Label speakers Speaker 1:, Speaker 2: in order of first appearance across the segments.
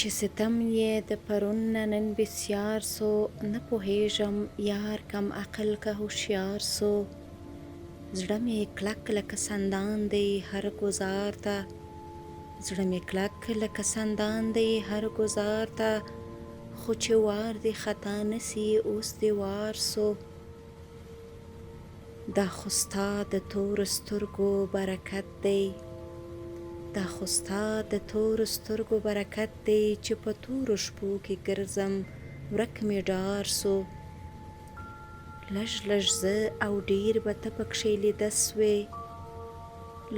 Speaker 1: چې ستم یې د پرون نه نن بسیار سو، نه پوهېږم یار کم عقل که هوښیار سو. زړه مې کلک لکه سندان دی هر ګزار ته، زړه مې کلک لکه سندان دی هر ګزار ته، خو چې وار دې خطا نسي اوس دې وار سو. دا خو ستا د تورو سترګو برکت دی، دا خو ستا د تورو سترګو برکت دی، چې په تورو شپو کې ګرځم ورک مې ډار سو. لږ لږ زه او ډېر به ته پکښې لیده سوې،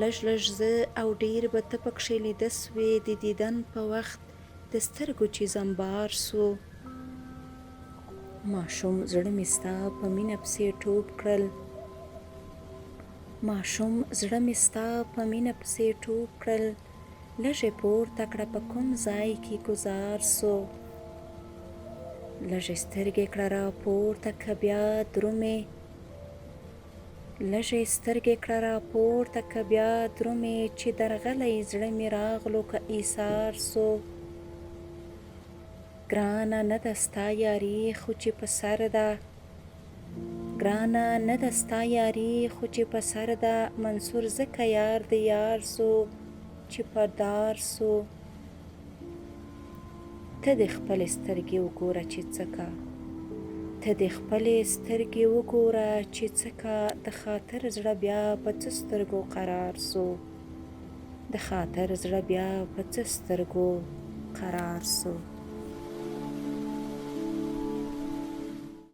Speaker 1: لږ لږ زه او ډېر به ته پکښې لیده سوې، د دیدن په وخت د سترګو چې زمبار سو. ماشوم زړه مې ستا په مینه پسې ټوپ کړل، ماشوم زړه مې ستا په مینه پسې ټوپ کړل، لږې پورته کړه په کوم ځای کې ګذار سو. لږې سترګې کړه را پورته که بیا درومې، لږې سترګې کړه را پورته که بیا درومې، چې درغلی زړه مې راغلو که ایثار سو. ګرانه نه ده ستا یاري خو چې په سر ده، ګرانه نه ده ستا یاري خو چې په سر ده، منصور ځکه یار د یار سو چې په دار سو. ته دې خپلې سترګې وګوره چې څه کا، ته دې خپلې سترګې وګوره چې څه کا، د خاطر زړه بیا په څه سترګو قرار سو، د خاطر زړه بیا په څه سترګو قرار سو.